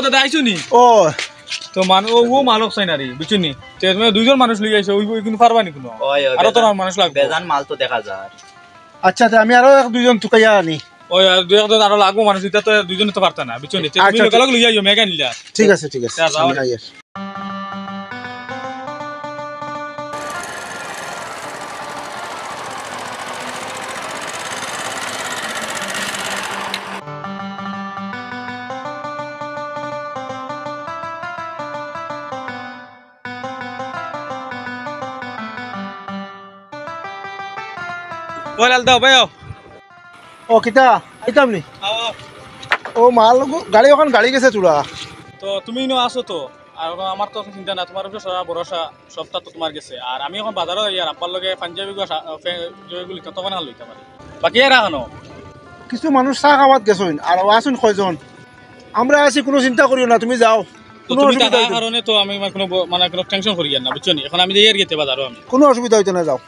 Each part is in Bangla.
দাদা আইছো নি ও তো ও মালক চাই না রে বুঝছো নি তুমি দুইজন মানুষ লই আইছো ওই কিন্তু পারবা নি কোনো আর তো মানুষ লাগবে বেজান মাল তো দেখা যায় আচ্ছা আমি আরো এক দুইজন তুকাইয়া আনি ওই দুই একজন আরো লাগবো মানুষ এটা তো দুইজনে তো পারতা না বুঝছো নি তুমি লগে লগে লই আইও মেগা নিলা ঠিক আছে আমি আইয়াস ওই লাল দাও ভাইও ও কিতা আইতামনি ও মাল গাড়ি ওখান গাড়ি গেছে চুড়া তো তুমি নো আসো তো আর আমার তো চিন্তা না তোমার উপরে সারা ভরসা সপ্তাহ তো তোমার গেছে আর আমি এখন বাজারও ইয়ার আব্বার লগে পাঞ্জাবি গুলি ততক্ষণ লইতে পারি বাকি এরা কেন কিছু মানুষ চা খাওয়াত গেছেন আর আসুন কয়জন আমরা আছি কোনো চিন্তা করিও না তুমি যাও তুমি টাকার কারণে তো আমি কোনো মানে কোনো টেনশন করি না বুঝছো নি এখন আমি যাই আর গেতে বাজারও আমি কোনো অসুবিধা হইতো না যাও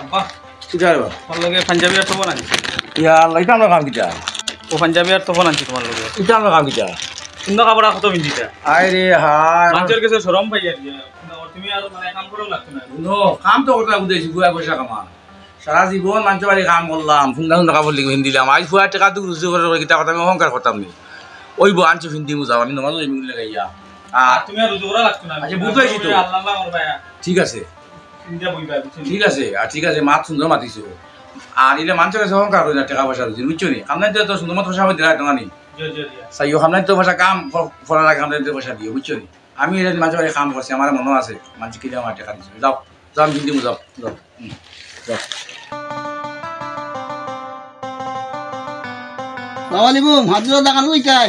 আব্বা কি যাইবা তোমার লগে পাঞ্জাবি আর তখন আনছি ইয়া লাইটা আমরা কাম কিটা ও পাঞ্জাবি আর তখন আনছি তোমার লগে এটা আমরা কাম কিটা সুন্দর কাপড় কত পিন্ধিতা আই রে হাই মানুষের কাছে শরম পাই আর তুমি আর মানে কাম করেও লাগতো না নো কাম তো করতে বুঝেছি গুয়া পয়সা কামা সারা জীবন মানুষের বাড়ি কাম করলাম সুন্দর সুন্দর কাপড় লিখে দিলাম আজ ফুয়ার টাকা তো রুজি করে কিতা কথা আমি অহংকার করতাম নি ওই বউ আনছি ফিন্দি মুজাও আমি নমাজ এমনি লাগাইয়া আর তুমি আর রুজি করা লাগতো না আচ্ছা বুঝাইছি তো আল্লাহ আল্লাহ করবা ঠিক আছে ইন্ডিয়া বইবা বুঝছো ঠিক আছে মাত সুন্দর মাতিছো আর এটা মানুষের কাছে অহংকার করে না টাকা পয়সা রুজি বুঝছো নি আপনার তো সুন্দর মতো পয়সা দিলা টাকা নি সাইও আপনার তো পয়সা কাম করার আগে আপনার পয়সা দিও বুঝছো নি আমি এটা মাঝে মাঝে কাম করছি আমার মনে আছে মানুষ কিনে আমার টাকা দিচ্ছি যাও আমি ফিন্দি মুজাও যাও যাও সালামালাইকুম হাজরা দেখানো চাই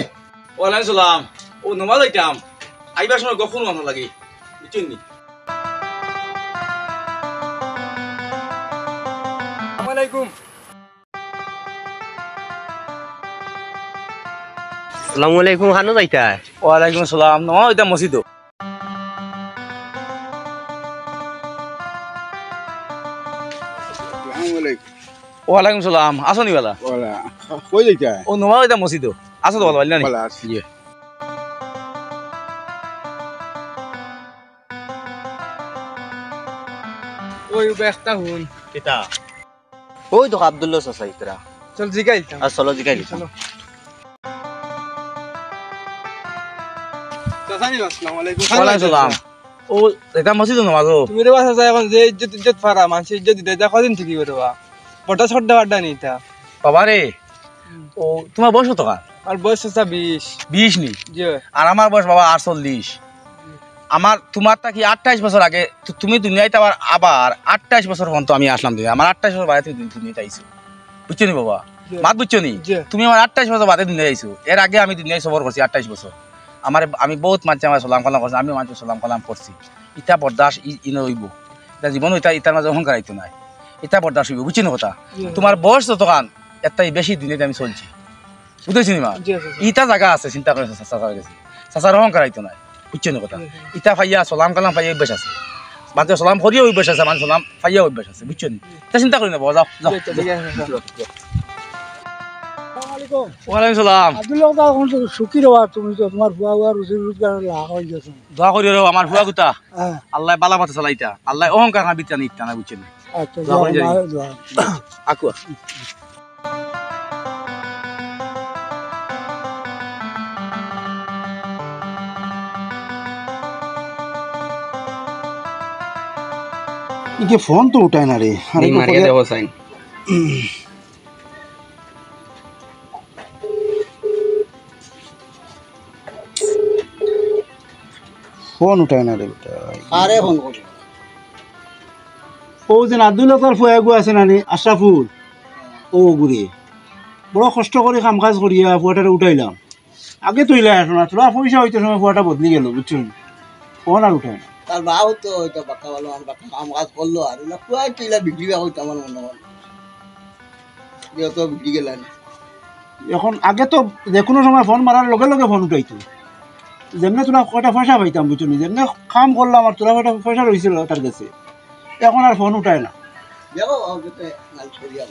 ওয়ালাইকুম সালাম ও নমাজ আইতাম আইবার সময় কখন মনে লাগে বুঝছেন নি আসসালামাইকুম আসসালামু আলাইকুম হানো যাইতা ওয়ালাইকুম সালাম নমাজ আইতাম মসজিদ ওয়ালাইকুম সালাম আসো নি বালা কই যাইতা ও নমাজ আইতাম মসজিদ আসো তো ভালো না নি ওই ব্যস্তা হুন কিতা ওই তো আব্দুল্লাহ সাসাইতরা চল জিগাইতাম আর চলো জিগাইলি চলো চাচানি আসসালামু আলাইকুম ওয়ালাইকুম সালাম ও এটা মসজিদ নমাজ তুমি রে বাসা যায় এখন যে ইজ্জত পারা মানুষ ইজ্জত দিতে যা কদিন ঠিকই করবা বটা ছড়ডা বাড্ডা নিতা বাবা রে ও তোমার বয়স কত আর বয়স আছে 20 নি জি আর আমার বয়স বাবা 48 আমার তোমারটা কি 28 বছর আগে তুমি দুনিয়াতে আবার 28 বছর পর্যন্ত আমি আসলাম দুনিয়া আমার 28 বছর বাদে তুমি দুনিয়াতে আইছো বুঝছো নি বাবা মাত বুঝছো নি তুমি আমার 28 বছর বাদে দুনিয়াতে আইছো এর আগে আমি দুনিয়ায় সফর করছি 28 বছর আমি বহুত মানুষ আমার সালাম কালাম করছি আমি মানুষ সালাম কালাম করছি ইটা বরদাস্ত ইন হইব এটা জীবন ইটার মাঝে অহংকার আইতো নাই এটা বরদাস্ত হইব বুঝছি না কথা তোমার বয়স যতক্ষণ এটাই বেশি দুনিয়াতে আমি চলছি বুঝেছি নি মা ইটা জায়গা আছে চিন্তা করে চাচার কাছে চাচার অহংকার আইতো নাই বুঝছো না কথা ইটা ফাইয়া সালাম কালাম ফাইয়া অভ্যাস আছে মানুষ সালাম করিও অভ্যাস আছে মানুষ সালাম ফাইয়া অভ্যাস আছে বুঝছো নি তা চিন্তা করি না বাবা যাও ওয়ালাইকুম সালাম আব্দুল্লাহ দা এখন সুখী রবা তুমি তো তোমার ফুয়া ফুয়া রুজি রোজগার লাভ হয়ে গেছে দোয়া করি রে আমার ফুয়া গুতা আল্লাহ বালা পথে চালাইতা আল্লাহ অহংকার না বিতা নিতা না বুঝছো নি আচ্ছা দোয়া করি আকুয়া इनके फोन तो उठाए ना रे नहीं मार के देखो साइन फोन उठाए ना रे बेटा अरे फोन ও যে আব্দুল্লাহ তার ফুয়া গো আছে নানি আশরাফুল ও গুরি বড় কষ্ট করে কাম কাজ করিয়া ফুয়াটারে উঠাইলাম আগে তুইলাই আসো না তোরা পয়সা হইতে সময় ফুয়াটা বদলি গেল বুঝছো ফোন আর উঠায় না তার বাও তো এটা বাক্কা ভালো আর বাক্কা কাম কাজ করলো আর না কুয়াই কিলা বিক্রি হইতো আমার মনে হয় যত বিক্রি গেলেন এখন আগে তো যে কোনো সময় ফোন মারার লগে লগে ফোন উঠাইতো যেমনি তোরা কটা পয়সা পাইতাম বুঝছো যেমনি কাম করলাম আর তোরা কটা পয়সা রয়েছিল তার কাছে এখন আর ফোন উঠায় না দেখো নাল ছড়িয়া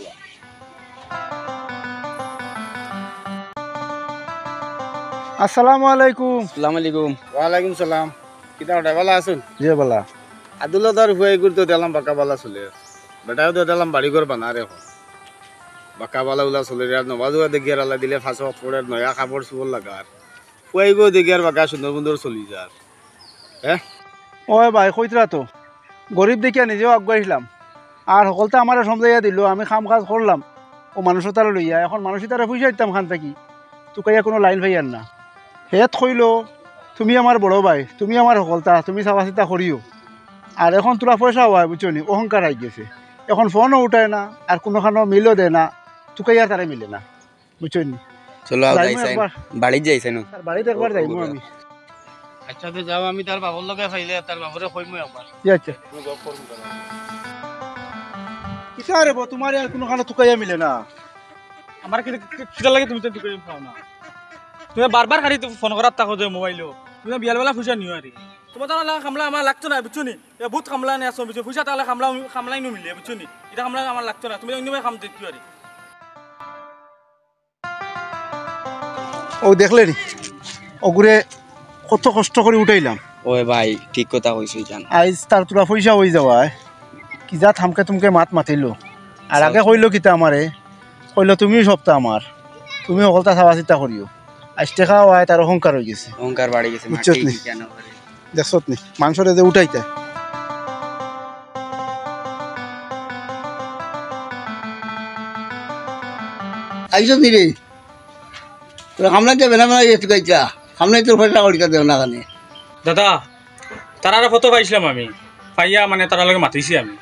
আসসালামু আলাইকুম। আসসালামু আলাইকুম। ওয়ালাইকুম সালাম। কিতা ওটা ভালো আছেন? জি বালা। আব্দুল্লাহ তার ফুয়াই করতে দিলাম বাঁকা বালা চলে বেটাও তো দিলাম বাড়ি ঘর বানার এখন বাঁকা বালা উলা চলে আর নবাজুয়া দেখি আর আল্লাহ দিলে ফাঁসো পড়ার নয়া কাপড় চুপড় লাগার ফুয়াই গো দেখি আর বাঁকা সুন্দর সুন্দর চলি যার হ্যাঁ। ওই ভাই কইতরা তো গরিব দেখিয়া নিজেও আগুয়াইছিলাম আর সকলতে আমার সমজাইয়া দিল আমি কাম কাজ করলাম ও মানুষের তারা লইয়া এখন মানুষের তারা পয়সা দিতাম খান থাকি তুকাইয়া কোনো লাইন ভাইয়ার না হেত কইল তুমি আমার বড় ভাই তুমি আমার সকলতা তুমি চাওয়া চিতা করিও আর এখন তোরা পয়সা হয় বুঝছো নি অহংকার আই গেছে এখন ফোনও উঠায় না আর কোনোখানো মিলও দেয় না তুকাইয়া তারা মিলে না বুঝছো নি চলো বাড়ি যাইছেন তার বাড়িতে একবার যাইমু আমি। আচ্ছা তো যাও আমি তার বাবুর লগে ফাইলে তার বাবুরে কইমু একবার আচ্ছা কিসা রে তোমার আর কোনোখানো তুকাইয়া মিলে না। আমার কিটা লাগে তুমি তো ঢুকে পাও না তুমি বারবার খালি ফোন করার থাকো যে মোবাইলও তুমি বিয়ালবেলা পয়সা নিও আর তোমার তাহলে খামলা আমার লাগতো না বুঝছো নি বহুত খামলা নিয়ে আসো বুঝছো পয়সা তাহলে খামলাই নো মিলে বুঝছো নি এটা খামলা আমার লাগতো না তুমি অন্য খাম দেখো আর ও দেখলে নি ওগুরে কত কষ্ট করে উঠাইলাম ওই ভাই ঠিক কথা কইছিস জান আইজ তার তোরা পয়সা হয়ে যাওয়ায় কি যা থামকে তুমকে মাতিল আর আগে কইল কিতা আমারে কইল তুমিও সপ্তাহ আমার তুমি সকলটা চাওয়া চিন্তা করিও আজ টেকা হয় তার অহংকার হয়ে গেছে অহংকার বাড়ি গেছে বুঝছত নি দেখছত নি মাংসরে যে উঠাইতে আইসো কি রে তোরা খামলাইতে বেনা বেনা এসে গাইছা খামলাই তোর পয়সা করিকা দেও না কানে দাদা তারারে ফটো পাইছিলাম আমি পাইয়া মানে তার লগে মাতিছি আমি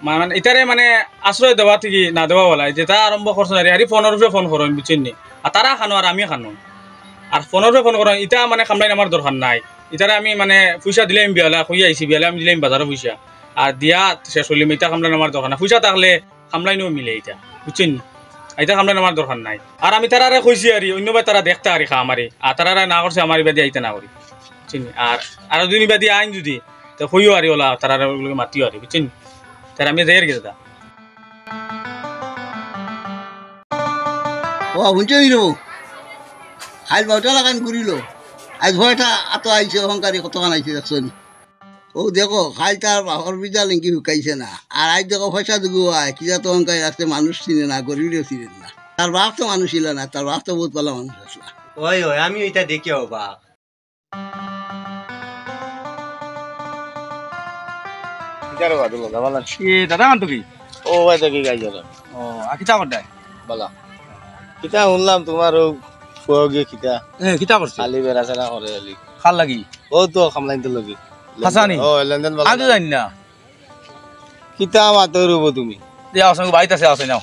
মানে এটারে মানে আশ্রয় দেওয়া থেকে না দেওয়া বলা যেটা আরম্ভ করছো না আরে ফোনের উপরে ফোন করো বুঝছেন নি আর তারা খানো আর আমি খানো আর ফোনের উপরে ফোন করো এটা মানে খামলাই আমার দরকার নাই এটারে আমি মানে পয়সা দিলে আমি বিয়ালা খুঁজে আইছি বিয়ালে আমি দিলাম বাজারে পয়সা আর দিয়া শেষ হইলাম এটা খামলাই আমার দরকার না পয়সা থাকলে খামলাই নিও মিলে এটা বুঝছেন নি এটা খামলাই আমার দরকার নাই আর আমি তারারে কইছি আর অন্য ভাই তারা দেখতে আর খা আমারে আর তারা না করছে আমার বাদে আইতে না করি বুঝছেন আর আরো দুই বাদে আইন যদি তো কইও আর ওলা তারা মাতিও আর বুঝছেন তার আমি যাই আর কি দাদা ও শুনছো নি রো খাইল বাউটা লাগান ঘুরিল আজ ভয়টা এত আইছে অহংকারী কতক্ষণ আইছে দেখছো নি ও দেখো খাইল তার বাপর বিজা লিঙ্কি শুকাইছে না আর আজ দেখো পয়সা দুগু আয় কি যা তো অহংকারী রাখতে মানুষ চিনে না গরিবেও চিনে না তার বাপ তো মানুষ ছিল না তার বাপ তো বহুত ভালো মানুষ আসলা ওই ওই আমি এটা দেখি অবাক কিতারে বাদুল্লাহ ভালো আছে এ দাদা মান তো কি ও ভাই দেখি গাই যারা ও কিতা করতাই বালা কিতা শুনলাম তোমার ও ফুয়া গিয়ে কিতা কিতা করছিস খালি বেড়া চেরা করে আলি খাল লাগি ও তো খামলাইতে লগি হাসানি ও লেনদেন ভালো আমি তো জানি না কিতা মাতো রুবো তুমি যাও সঙ্গে বাড়িতে আছে নাও